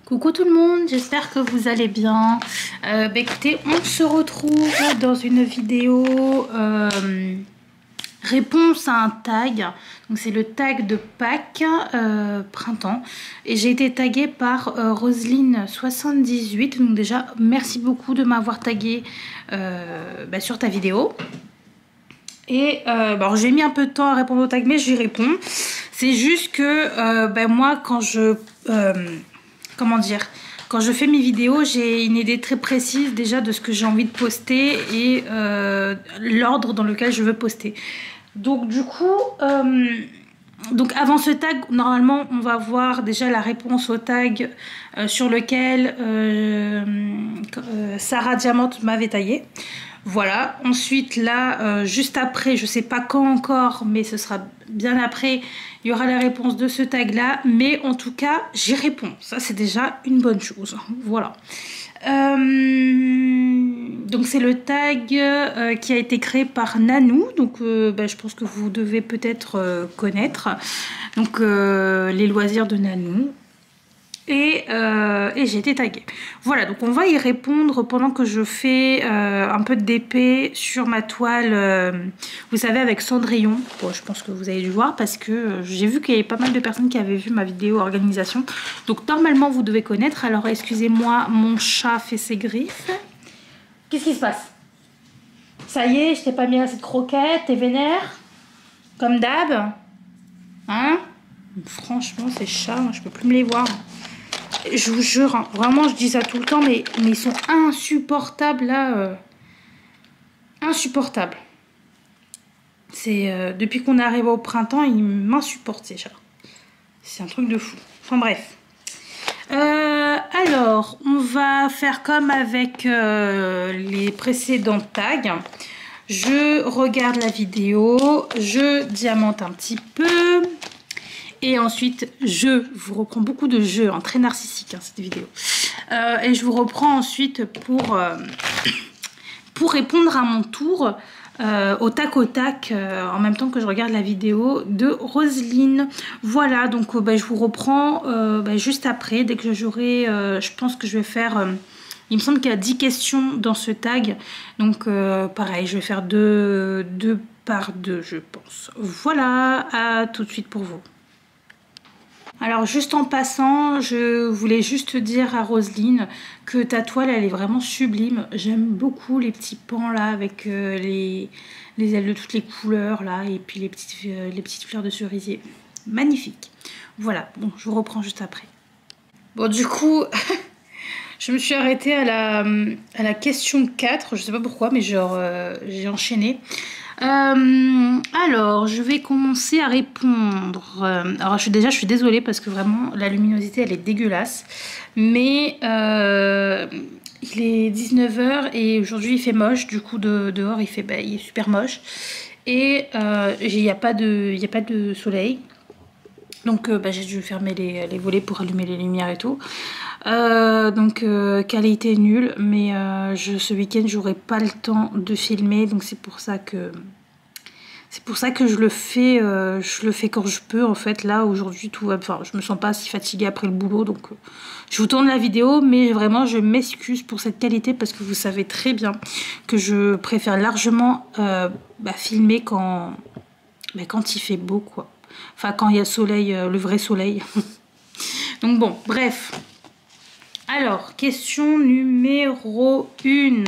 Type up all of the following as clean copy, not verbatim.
Coucou tout le monde, j'espère que vous allez bien. Écoutez, on se retrouve dans une vidéo réponse à un tag. Donc c'est le tag de Pâques printemps. Et j'ai été taguée par Roseline78. Donc déjà, merci beaucoup de m'avoir taguée sur ta vidéo. Et j'ai mis un peu de temps à répondre au tag, mais j'y réponds. C'est juste que moi, quand je... quand je fais mes vidéos, j'ai une idée très précise déjà de ce que j'ai envie de poster et l'ordre dans lequel je veux poster. Donc du coup, avant ce tag, normalement on va voir déjà la réponse au tag sur lequel Sarah Diamante m'avait tagué. Voilà, ensuite là, juste après, je sais pas quand encore, mais ce sera bien après, il y aura la réponse de ce tag là, mais en tout cas, j'y réponds. Ça, c'est déjà une bonne chose. Voilà. Donc c'est le tag qui a été créé par Nanou, donc je pense que vous devez peut-être connaître. Donc les loisirs de Nanou. Et j'ai été taguée. Voilà, donc on va y répondre pendant que je fais un peu de DP sur ma toile, vous savez, avec Cendrillon. Bon, je pense que vous avez dû voir parce que j'ai vu qu'il y avait pas mal de personnes qui avaient vu ma vidéo organisation. Donc normalement, vous devez connaître. Alors excusez-moi, mon chat fait ses griffes. Qu'est-ce qui se passe? Ça y est, je t'ai pas mis assez de croquettes, t'es vénère? Comme d'hab? Hein? Franchement, ces chats, je peux plus me les voir. Je vous jure, hein, vraiment je dis ça tout le temps, mais ils sont insupportables là. Insupportables. C'est depuis qu'on est arrivé au printemps, ils m'insupportent ces chats. C'est un truc de fou. Enfin bref. Alors, on va faire comme avec les précédents tags. Je regarde la vidéo, je diamante un petit peu. Et ensuite, je vous reprends beaucoup de jeux, hein, très narcissique cette vidéo. Et je vous reprends ensuite pour répondre à mon tour au tac, en même temps que je regarde la vidéo de Roseline. Voilà, donc je vous reprends juste après, dès que j'aurai, je pense que je vais faire... il me semble qu'il y a 10 questions dans ce tag. Donc pareil, je vais faire deux par deux, je pense. Voilà, à tout de suite pour vous. Alors juste en passant, je voulais juste dire à Roseline que ta toile elle est vraiment sublime. J'aime beaucoup les petits pans là avec les ailes de toutes les couleurs là et puis les petites fleurs de cerisier. Magnifique. Voilà, bon je vous reprends juste après. Bon du coup, je me suis arrêtée à la question 4, je sais pas pourquoi mais genre j'ai enchaîné. Alors, je vais commencer à répondre. Alors, je suis désolée parce que vraiment, la luminosité, elle est dégueulasse. Mais il est 19 h et aujourd'hui, il fait moche. Du coup, dehors, il est super moche. Et il n'y a pas de soleil. Donc, j'ai dû fermer les volets pour allumer les lumières et tout. Qualité nulle, mais ce week-end j'aurai pas le temps de filmer, donc c'est pour ça que je le fais quand je peux en fait. Là aujourd'hui je me sens pas si fatiguée après le boulot, donc je vous tourne la vidéo, mais vraiment je m'excuse pour cette qualité parce que vous savez très bien que je préfère largement filmer quand il fait beau quoi. Enfin quand il y a soleil, le vrai soleil. Donc bon, bref. Alors, question numéro 1.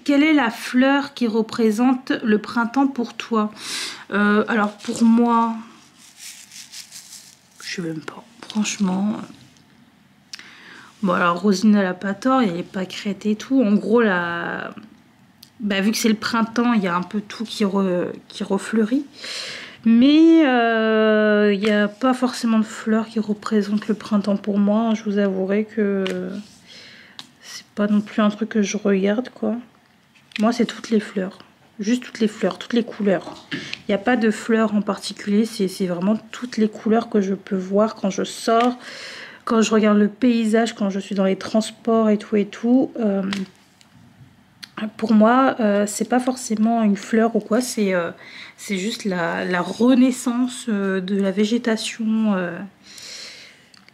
Quelle est la fleur qui représente le printemps pour toi? Alors, pour moi, je sais même pas. Franchement. Bon, alors, Rosine, elle a pas tort. Il y a les pâquerettes et tout. En gros, vu que c'est le printemps, il y a un peu tout qui refleurit. Mais il n'y a pas forcément de fleurs qui représentent le printemps pour moi. Je vous avouerai que c'est pas non plus un truc que je regarde quoi. Moi c'est toutes les fleurs. Juste toutes les fleurs, toutes les couleurs. Il n'y a pas de fleurs en particulier. C'est vraiment toutes les couleurs que je peux voir quand je sors. Quand je regarde le paysage, quand je suis dans les transports et tout. Pour moi, c'est pas forcément une fleur ou quoi, c'est juste la renaissance de la végétation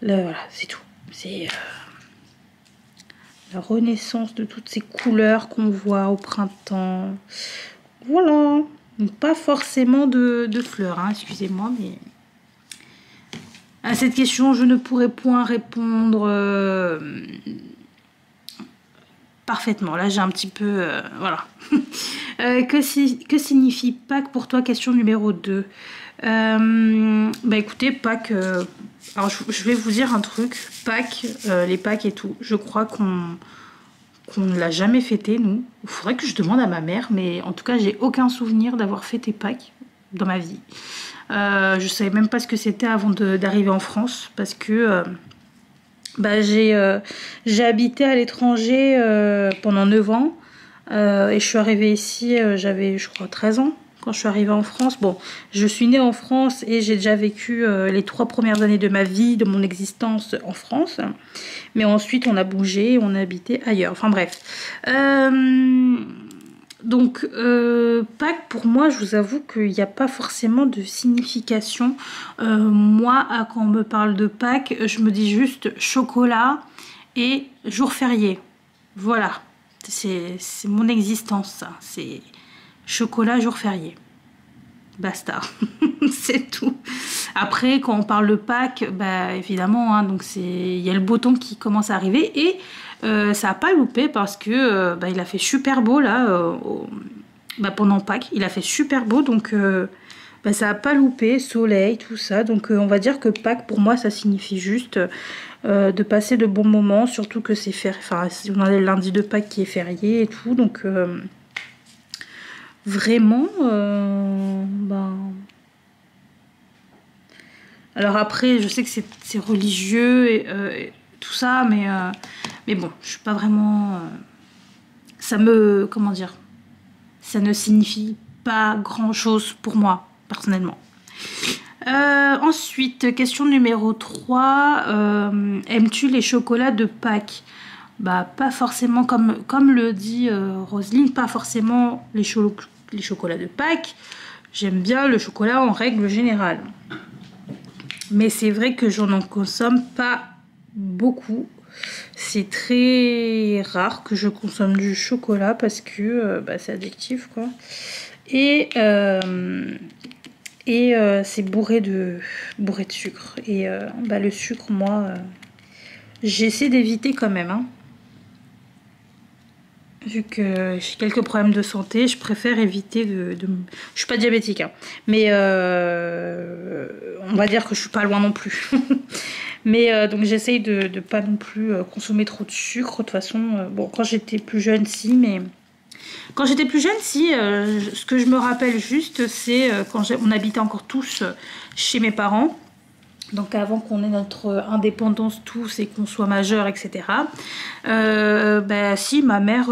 Voilà, c'est tout. C'est la renaissance de toutes ces couleurs qu'on voit au printemps. Voilà. Donc, pas forcément de fleurs, hein, excusez-moi, mais... À cette question, je ne pourrais point répondre parfaitement. Là, j'ai un petit peu... voilà. Que signifie Pâques pour toi? Question numéro 2. Bah écoutez, Pâques... alors, je vais vous dire un truc. Pâques, les Pâques et tout, je crois qu'on ne l'a jamais fêté, nous. Il faudrait que je demande à ma mère, mais en tout cas, j'ai aucun souvenir d'avoir fêté Pâques dans ma vie. Je savais même pas ce que c'était avant d'arriver en France, parce que bah, j'ai habité à l'étranger pendant 9 ans, et je suis arrivée ici, j'avais je crois 13 ans quand je suis arrivée en France. Bon, je suis née en France et j'ai déjà vécu les 3 premières années de ma vie, de mon existence en France, mais ensuite on a bougé, on a habité ailleurs, enfin bref. Donc, Pâques, pour moi, je vous avoue qu'il n'y a pas forcément de signification. Moi, quand on me parle de Pâques, je me dis juste chocolat et jour férié. Voilà, c'est mon existence, ça. C'est chocolat, jour férié. Basta, c'est tout. Après, quand on parle de Pâques, bah, évidemment, hein, donc il y a le beau temps qui commence à arriver et ça n'a pas loupé parce que bah, il a fait super beau là bah, pendant Pâques. Il a fait super beau, donc bah, ça n'a pas loupé, soleil, tout ça. Donc on va dire que Pâques, pour moi, ça signifie juste de passer de bons moments, surtout que c'est férié. Enfin, on a le lundi de Pâques qui est férié et tout, donc... vraiment, ben... Alors après, je sais que c'est religieux et tout ça, mais bon, je suis pas vraiment... ça me... comment dire? Ça ne signifie pas grand-chose pour moi, personnellement. Ensuite, question numéro 3. Aimes-tu les chocolats de Pâques? Bah, pas forcément, comme le dit Roselyne, pas forcément les chocolats de Pâques. J'aime bien le chocolat en règle générale. Mais c'est vrai que j'en en consomme pas beaucoup. C'est très rare que je consomme du chocolat parce que bah, c'est addictif, quoi. Et c'est bourré de sucre. Et bah, le sucre, moi, j'essaie d'éviter quand même, hein. Vu que j'ai quelques problèmes de santé, je préfère éviter de... Je suis pas diabétique, hein, mais on va dire que je suis pas loin non plus. Mais donc j'essaye de pas non plus consommer trop de sucre. De toute façon, bon, quand j'étais plus jeune, si, mais... Quand j'étais plus jeune, si, ce que je me rappelle juste, c'est quand on habitait encore tous chez mes parents. Donc avant qu'on ait notre indépendance tous et qu'on soit majeur, etc. Ben, si, ma mère,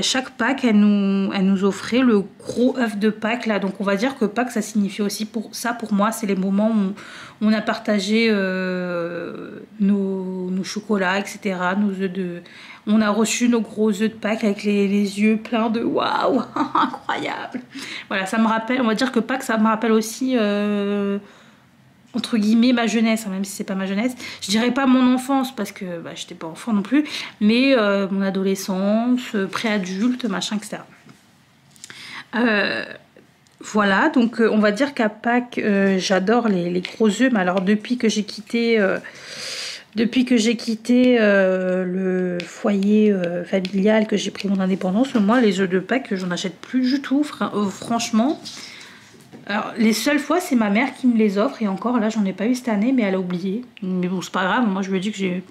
chaque Pâques, elle nous offrait le gros œuf de Pâques, là. Donc on va dire que Pâques, ça signifie aussi pour moi, c'est les moments où on a partagé nos chocolats, etc. Nos œufs de... On a reçu nos gros œufs de Pâques avec les yeux pleins de waouh, incroyable. Voilà, ça me rappelle, on va dire que Pâques, ça me rappelle aussi, entre guillemets, ma jeunesse, hein, même si c'est pas ma jeunesse. Je dirais pas mon enfance parce que bah, j'étais pas enfant non plus, mais mon adolescence, préadulte, machin, etc. Voilà, donc on va dire qu'à Pâques, j'adore les gros œufs, mais alors depuis que j'ai quitté... le foyer familial, que j'ai pris mon indépendance, moi, les œufs de Pâques, j'en achète plus du tout, franchement. Alors, les seules fois, c'est ma mère qui me les offre, et encore, là, j'en ai pas eu cette année, mais elle a oublié. Mais bon, c'est pas grave, moi, je lui ai dit que j'ai...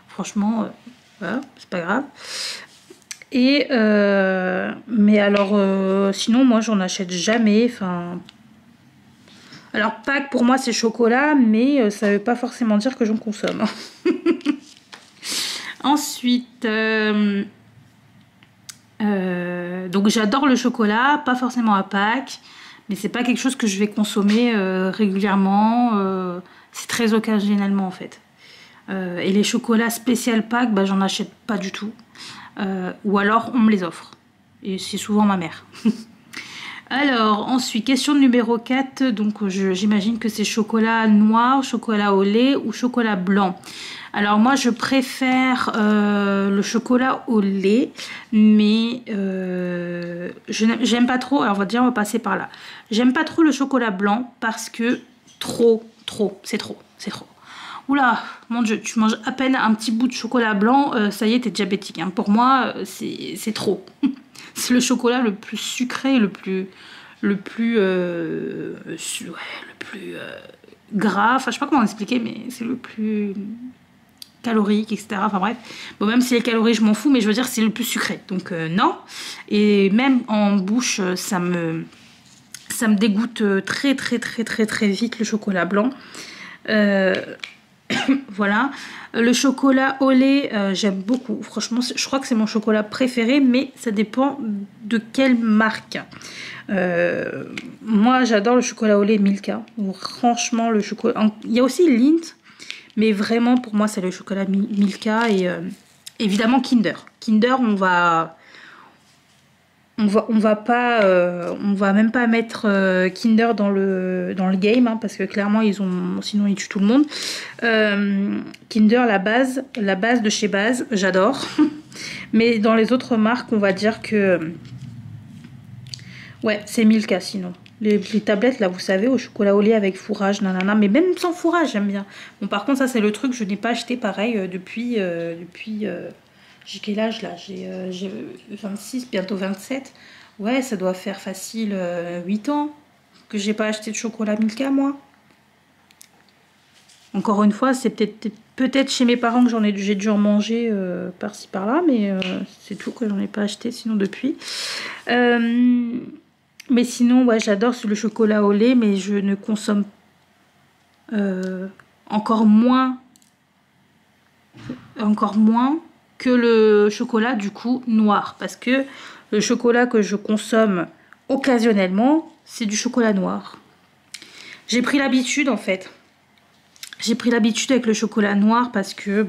Franchement, voilà, c'est pas grave. Et, mais alors, sinon, moi, j'en achète jamais, enfin... Alors, Pâques, pour moi, c'est chocolat, mais ça veut pas forcément dire que j'en consomme. Ensuite, donc j'adore le chocolat, pas forcément à Pâques, mais c'est pas quelque chose que je vais consommer régulièrement. C'est très occasionnellement, en fait. Et les chocolats spécial Pâques, bah, j'en achète pas du tout. Ou alors, on me les offre. Et c'est souvent ma mère. Alors, ensuite, question numéro 4. Donc, j'imagine que c'est chocolat noir, chocolat au lait ou chocolat blanc. Alors, moi, je préfère le chocolat au lait, mais j'aime pas trop. Alors, on va passer par là. J'aime pas trop le chocolat blanc parce que c'est trop. Oula, mon Dieu, tu manges à peine un petit bout de chocolat blanc, ça y est, t'es diabétique. Hein. Pour moi, c'est trop. C'est le chocolat le plus sucré, le plus gras. Enfin, je sais pas comment expliquer, mais c'est le plus calorique, etc. Enfin bref. Bon, même si les calories, je m'en fous, mais je veux dire, c'est le plus sucré. Donc non. Et même en bouche, ça me dégoûte très vite le chocolat blanc. Voilà. Le chocolat au lait, j'aime beaucoup. Franchement, je crois que c'est mon chocolat préféré, mais ça dépend de quelle marque. Moi, j'adore le chocolat au lait Milka. Franchement, le chocolat... Il y a aussi Lindt, mais vraiment, pour moi, c'est le chocolat Milka et évidemment Kinder. Kinder, on va même pas mettre Kinder dans le game, hein, parce que clairement sinon ils tuent tout le monde. Kinder, la base de chez Base, j'adore. Mais dans les autres marques, on va dire que ouais, c'est Milka sinon. Les tablettes là, vous savez, au chocolat au lait avec fourrage, nanana, mais même sans fourrage, j'aime bien. Bon, par contre, ça c'est le truc, je n'ai pas acheté pareil depuis j'ai quel âge là? J'ai 26, bientôt 27. Ouais, ça doit faire facile 8 ans que j'ai pas acheté de chocolat Milka, moi. Encore une fois, c'est peut-être chez mes parents que j'ai dû en manger par-ci par-là, mais c'est tout que j'en ai pas acheté sinon depuis. Mais sinon, ouais, j'adore le chocolat au lait, mais je ne consomme encore moins que le chocolat du coup noir, parce que le chocolat que je consomme occasionnellement, c'est du chocolat noir. J'ai pris l'habitude en fait. J'ai pris l'habitude avec le chocolat noir parce que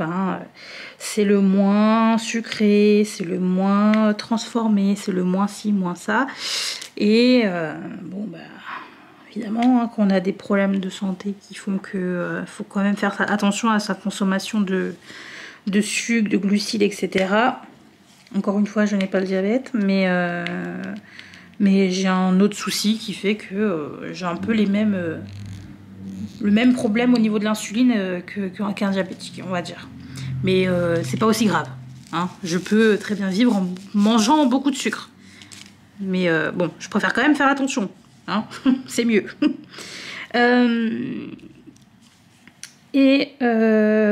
c'est le moins sucré, c'est le moins transformé, c'est le moins ci, moins ça. Et évidemment, hein, quand on a des problèmes de santé qui font que faut quand même faire attention à sa consommation de sucre, de glucides, etc. Encore une fois, je n'ai pas le diabète, mais j'ai un autre souci qui fait que j'ai un peu le même problème au niveau de l'insuline qu'un diabétique, on va dire. Mais c'est pas aussi grave. Hein. Je peux très bien vivre en mangeant beaucoup de sucre. Mais bon, je préfère quand même faire attention. Hein. C'est mieux.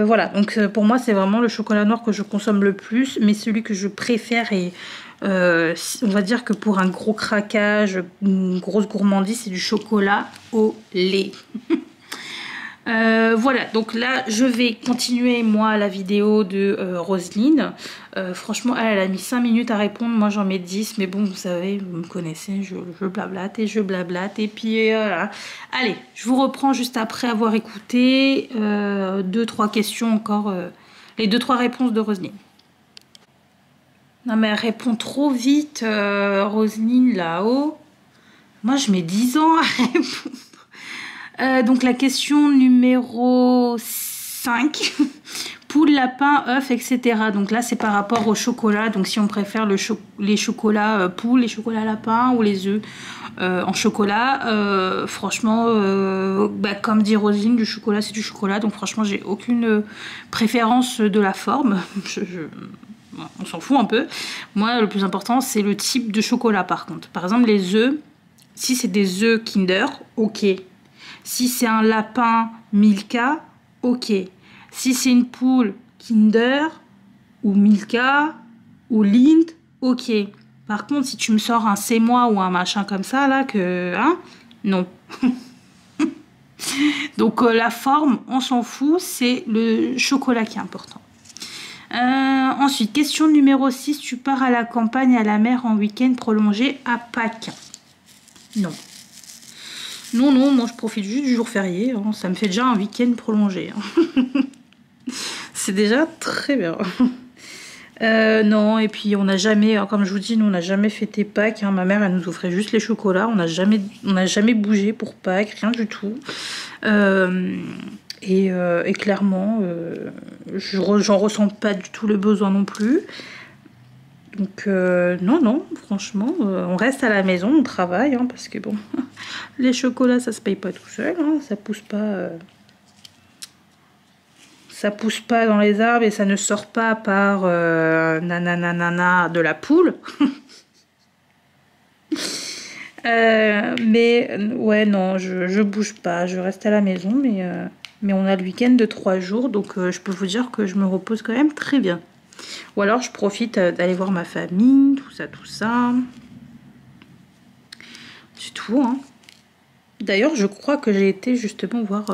Voilà, donc pour moi c'est vraiment le chocolat noir que je consomme le plus, mais celui que je préfère et on va dire que pour un gros craquage, une grosse gourmandise, c'est du chocolat au lait. Voilà, donc là je vais continuer moi la vidéo de Roselyne. Franchement elle a mis 5 minutes à répondre, moi j'en mets 10, mais bon vous savez, vous me connaissez, je blablate et puis voilà. Allez, je vous reprends juste après avoir écouté 2-3 questions encore, les 2-3 réponses de Roselyne. Non mais elle répond trop vite Roselyne là-haut. Moi je mets 10 ans à répondre. Donc la question numéro 5, poule, lapin, œuf, etc. Donc là c'est par rapport au chocolat, donc si on préfère les chocolats poule, les chocolats lapin ou les œufs en chocolat, franchement, comme dit Roselyne, du chocolat c'est du chocolat, donc franchement j'ai aucune préférence de la forme, on s'en fout un peu. Moi le plus important c'est le type de chocolat par contre. Par exemple les œufs, si c'est des œufs Kinder, ok. Si c'est un lapin Milka, ok. Si c'est une poule Kinder ou Milka ou Lindt, ok. Par contre, si tu me sors un C'est moi ou un machin comme ça, là, non. Donc la forme, on s'en fout, c'est le chocolat qui est important. Ensuite, question numéro 6, tu pars à la campagne, à la mer en week-end prolongé à Pâques? Non. Non, moi je profite juste du jour férié, hein. Ça me fait déjà un week-end prolongé. Hein. C'est déjà très bien. Non, et puis on n'a jamais, comme je vous dis, nous on n'a jamais fêté Pâques, hein. Ma mère elle nous offrait juste les chocolats, on n'a jamais bougé pour Pâques, rien du tout. Et clairement, j'en ressens pas du tout le besoin non plus. Donc non, non, franchement, on reste à la maison, on travaille, hein, parce que bon, les chocolats ça se paye pas tout seul, hein, ça pousse pas. Ça pousse pas dans les arbres et ça ne sort pas par nanana de la poule. Mais ouais, non, je bouge pas, je reste à la maison, mais on a le week-end de 3 jours, donc je peux vous dire que je me repose quand même très bien. Ou alors je profite d'aller voir ma famille, tout ça, tout ça. C'est tout, hein. D'ailleurs, je crois que j'ai été justement voir...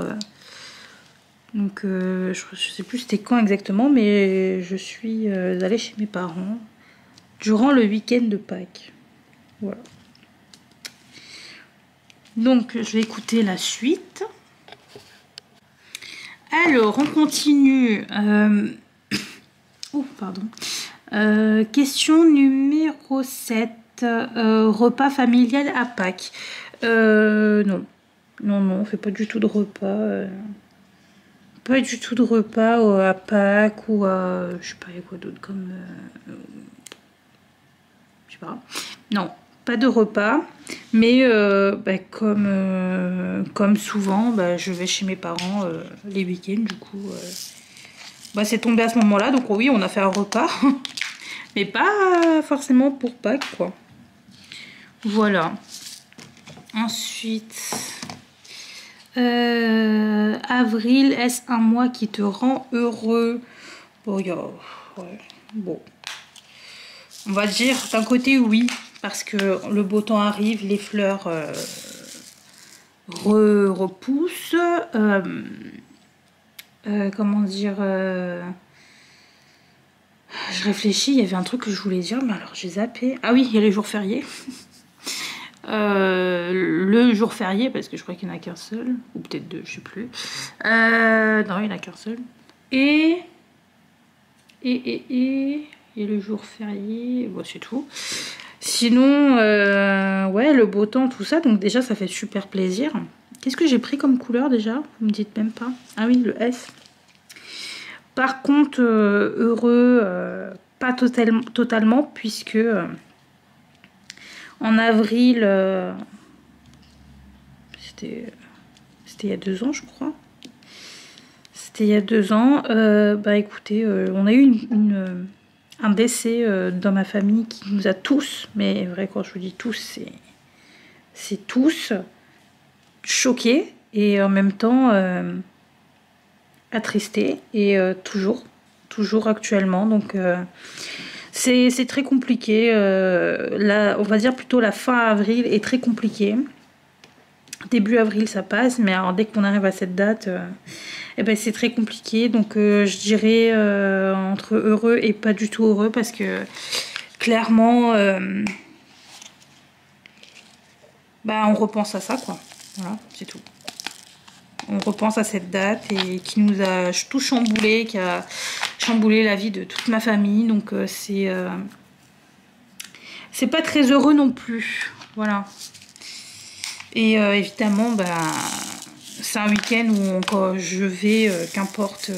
Donc, je sais plus c'était quand exactement, mais je suis allée chez mes parents durant le week-end de Pâques. Voilà. Donc, je vais écouter la suite. Alors, on continue. Oh, pardon. Question numéro 7. Repas familial à Pâques. Non. Non, non, on fait pas du tout de repas. Pas du tout de repas à Pâques ou à... Je sais pas, il y a quoi d'autre comme... je sais pas. Non, pas de repas. Mais comme souvent, je vais chez mes parents les week-ends. Du coup, c'est tombé à ce moment-là. Donc oui, on a fait un repas. Mais pas forcément pour Pâques, quoi. Voilà. Ensuite... avril, est-ce un mois qui te rend heureux? Bon, ouais, bon. On va dire d'un côté oui, parce que le beau temps arrive, les fleurs repoussent. Comment dire je réfléchis, il y avait un truc que je voulais dire, mais alors j'ai zappé. Ah oui, il y a les jours fériés. Le jour férié, parce que je crois qu'il n'y en a qu'un seul, ou peut-être deux, je sais plus. Non, il n'y en a qu'un seul. Et le jour férié, bon, c'est tout. Sinon, ouais, le beau temps, tout ça, donc déjà, ça fait super plaisir. Qu'est-ce que j'ai pris comme couleur déjà? Vous me dites même pas. Ah oui, le S. Par contre, heureux, pas totalement, puisque... en avril, c'était il y a 2 ans, je crois. C'était il y a 2 ans. Écoutez, on a eu un décès dans ma famille qui nous a tous, mais vrai, quand je vous dis tous, c'est tous choqués et en même temps attristés et toujours actuellement. Donc c'est très compliqué. Là, on va dire plutôt la fin avril est très compliquée. Début avril, ça passe, mais alors dès qu'on arrive à cette date, c'est très compliqué. Donc, je dirais entre heureux et pas du tout heureux, parce que clairement, on repense à ça, quoi. Voilà, c'est tout. On repense à cette date et qui nous a tout chamboulé, qui a chamboulé la vie de toute ma famille. Donc c'est pas très heureux non plus. Voilà. Et évidemment, c'est un week-end où quand je vais, qu'importe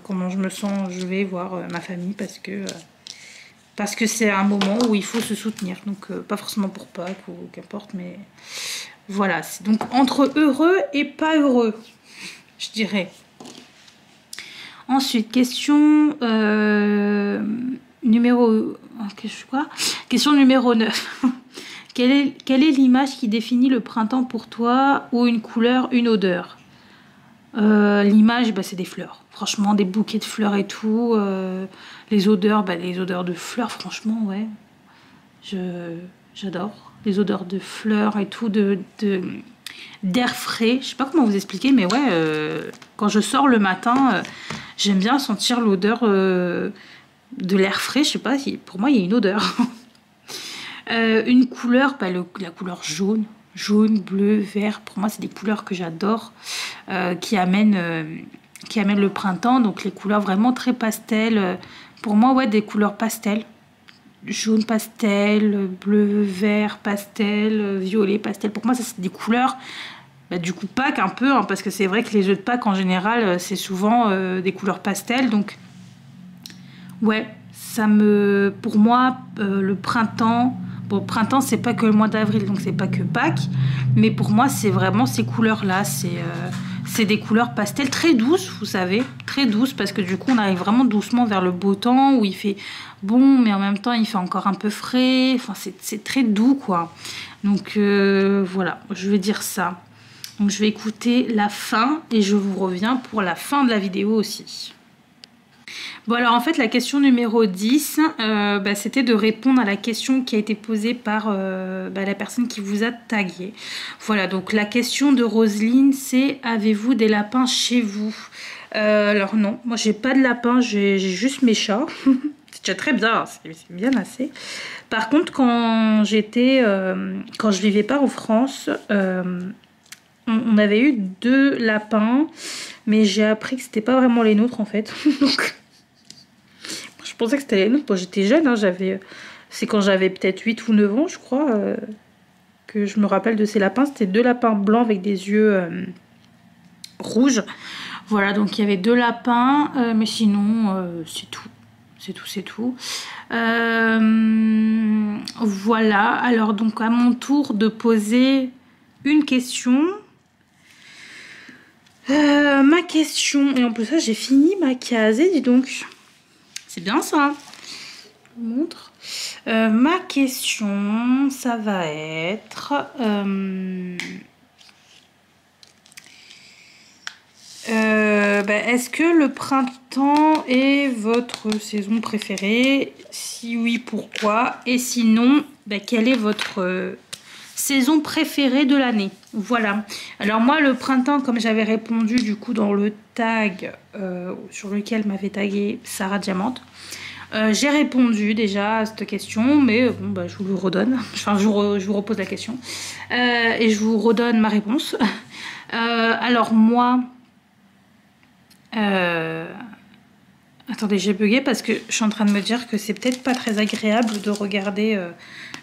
comment je me sens, je vais voir ma famille parce que c'est un moment où il faut se soutenir. Donc pas forcément pour Pâques ou qu'importe, mais voilà. C'est donc entre heureux et pas heureux, je dirais. Ensuite, question numéro 9. Quelle est l'image qui définit le printemps pour toi, ou une couleur, une odeur? L'image, c'est des fleurs. Franchement, des bouquets de fleurs et tout. Les odeurs, les odeurs de fleurs, franchement, ouais. J'adore. Les odeurs de fleurs et tout, d'air frais. Je sais pas comment vous expliquer, mais ouais, quand je sors le matin, j'aime bien sentir l'odeur de l'air frais. Je sais pas, pour moi, il y a une odeur. Une couleur, la couleur jaune, bleu, vert, pour moi c'est des couleurs que j'adore, qui amènent le printemps. Donc les couleurs vraiment très pastel, Pour moi, ouais, des couleurs pastel. Jaune pastel, bleu, vert, pastel, violet, pastel. Pour moi, ça, c'est des couleurs... Bah, du coup, Pâques un peu, hein, parce que c'est vrai que les jeux de Pâques, en général, c'est souvent des couleurs pastel. Donc, ouais, pour moi, le printemps... Bon, printemps, c'est pas que le mois d'avril, donc c'est pas que Pâques. Mais pour moi, c'est vraiment ces couleurs-là. C'est des couleurs pastel très douces, vous savez. Très douces, parce que du coup, on arrive vraiment doucement vers le beau temps, où il fait bon, mais en même temps, il fait encore un peu frais. Enfin, c'est très doux, quoi. Donc, voilà, je vais dire ça. Donc, je vais écouter la fin, et je vous reviens pour la fin de la vidéo aussi. Bon, alors en fait la question numéro 10, c'était de répondre à la question qui a été posée par la personne qui vous a tagué. Voilà, donc la question de Roselyne, c'est: avez-vous des lapins chez vous? Alors non, moi j'ai pas de lapin, j'ai juste mes chats. C'est déjà très bien, c'est bien assez. Par contre, quand je vivais pas en France, on avait eu 2 lapins, mais j'ai appris que c'était pas vraiment les nôtres en fait. Donc je pensais que c'était les nôtres. Bon, j'étais jeune, hein, c'est quand j'avais peut-être 8 ou 9 ans, je crois, que je me rappelle de ces lapins. C'était 2 lapins blancs avec des yeux rouges. Voilà, donc il y avait 2 lapins, mais sinon, c'est tout. C'est tout. Voilà, alors donc à mon tour de poser une question. Ma question, et en plus ça, j'ai fini ma case, et dis donc. C'est bien ça. Je vous montre. Ma question, ça va être... est-ce que le printemps est votre saison préférée? Si oui, pourquoi? Et sinon, quelle est votre saison préférée de l'année? Voilà. Alors moi, le printemps, comme j'avais répondu du coup dans le tag sur lequel m'avait tagué Sarah Diamante, j'ai répondu déjà à cette question, mais bon, je vous le redonne. Enfin, je vous repose la question et je vous redonne ma réponse. Alors moi, attendez, j'ai bugué parce que je suis en train de me dire que c'est peut-être pas très agréable de regarder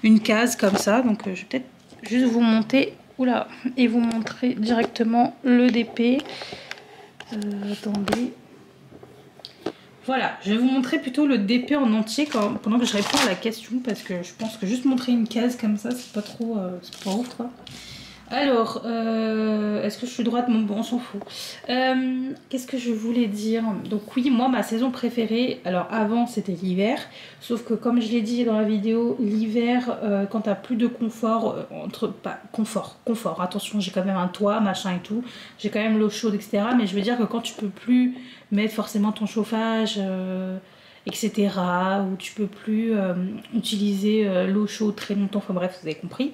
une case comme ça, donc je vais peut-être juste vous monter, oula, et vous montrer directement le DP. Attendez. Voilà, je vais vous montrer plutôt le DP en entier pendant que je réponds à la question, parce que je pense que juste montrer une case comme ça, c'est pas trop, c'est pas ouf quoi. Alors, est-ce que je suis droite? Bon, on s'en fout. Qu'est-ce que je voulais dire? Donc oui, moi, ma saison préférée, alors avant, c'était l'hiver. Sauf que comme je l'ai dit dans la vidéo, l'hiver, quand t'as plus de confort, confort, attention, j'ai quand même un toit, machin et tout. J'ai quand même l'eau chaude, etc. Mais je veux dire que quand tu peux plus mettre forcément ton chauffage... etc. Où tu peux plus utiliser l'eau chaude très longtemps, enfin bref, vous avez compris.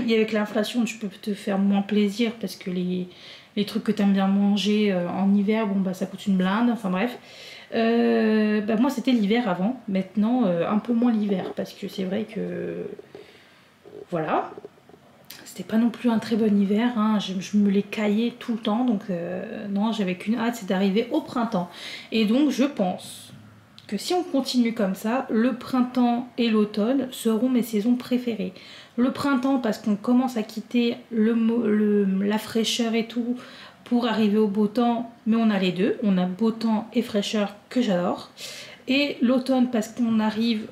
Et avec l'inflation, tu peux te faire moins plaisir parce que les trucs que tu aimes bien manger en hiver, bon ça coûte une blinde, enfin bref. Moi c'était l'hiver avant, maintenant un peu moins l'hiver parce que c'est vrai que voilà. C'était pas non plus un très bon hiver, hein. Je me l'ai caillé tout le temps, donc non, j'avais qu'une hâte, c'est d'arriver au printemps. Et donc je pense que si on continue comme ça, le printemps et l'automne seront mes saisons préférées. Le printemps parce qu'on commence à quitter la fraîcheur et tout pour arriver au beau temps, mais on a les deux, on a beau temps et fraîcheur que j'adore. Et l'automne parce qu'on arrive,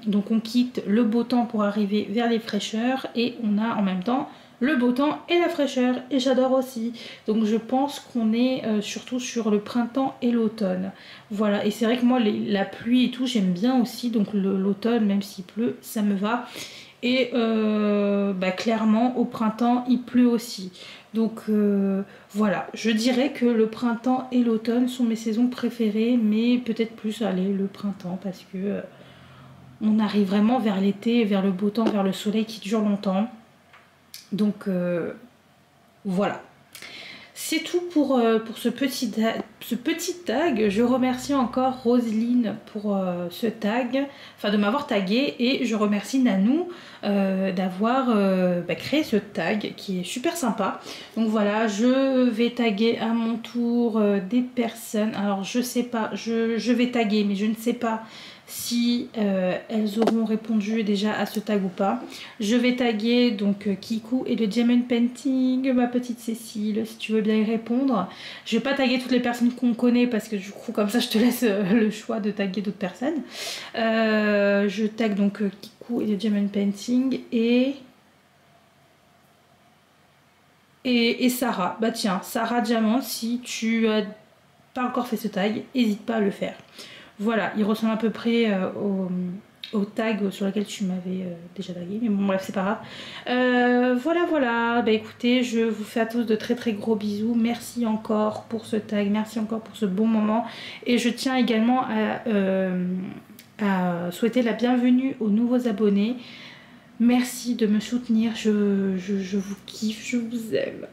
donc on quitte le beau temps pour arriver vers les fraîcheurs et on a en même temps le beau temps et la fraîcheur et j'adore aussi. Donc je pense qu'on est surtout sur le printemps et l'automne. Voilà, et c'est vrai que moi la pluie et tout j'aime bien aussi, donc l'automne même s'il pleut ça me va. Et clairement au printemps il pleut aussi. Donc voilà, je dirais que le printemps et l'automne sont mes saisons préférées, mais peut-être plus allez le printemps parce que on arrive vraiment vers l'été, vers le beau temps, vers le soleil qui dure longtemps. Donc voilà. c'est tout pour ce petit tag. Je remercie encore Roselyne pour ce tag, enfin de m'avoir tagué, et je remercie Nanou d'avoir créé ce tag qui est super sympa. Donc voilà, je vais taguer à mon tour des personnes. Alors je sais pas, je vais taguer, mais je ne sais pas si elles auront répondu déjà à ce tag ou pas. Je vais taguer donc Kikou et le Diamond Painting, ma petite Cécile, si tu veux bien y répondre. Je vais pas taguer toutes les personnes qu'on connaît parce que du coup comme ça je te laisse le choix de taguer d'autres personnes. Je tag donc Kikou et le Diamond Painting et Sarah. Bah tiens, Sarah Diamant, si tu as pas encore fait ce tag, n'hésite pas à le faire. Voilà, il ressemble à peu près au tag sur lequel tu m'avais déjà tagué, mais bon bref c'est pas grave. Voilà, bah écoutez, je vous fais à tous de très très gros bisous, merci encore pour ce tag, merci encore pour ce bon moment, et je tiens également à souhaiter la bienvenue aux nouveaux abonnés. Merci de me soutenir, je vous kiffe, je vous aime.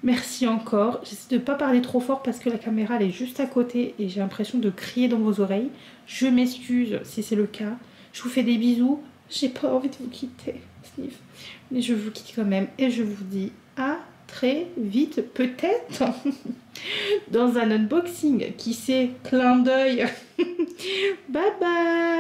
Merci encore. J'essaie de ne pas parler trop fort parce que la caméra elle est juste à côté et j'ai l'impression de crier dans vos oreilles. Je m'excuse si c'est le cas. Je vous fais des bisous. J'ai pas envie de vous quitter, Sniff. Mais je vous quitte quand même et je vous dis à très vite, peut-être dans un unboxing. Qui sait, clin d'œil. Bye bye.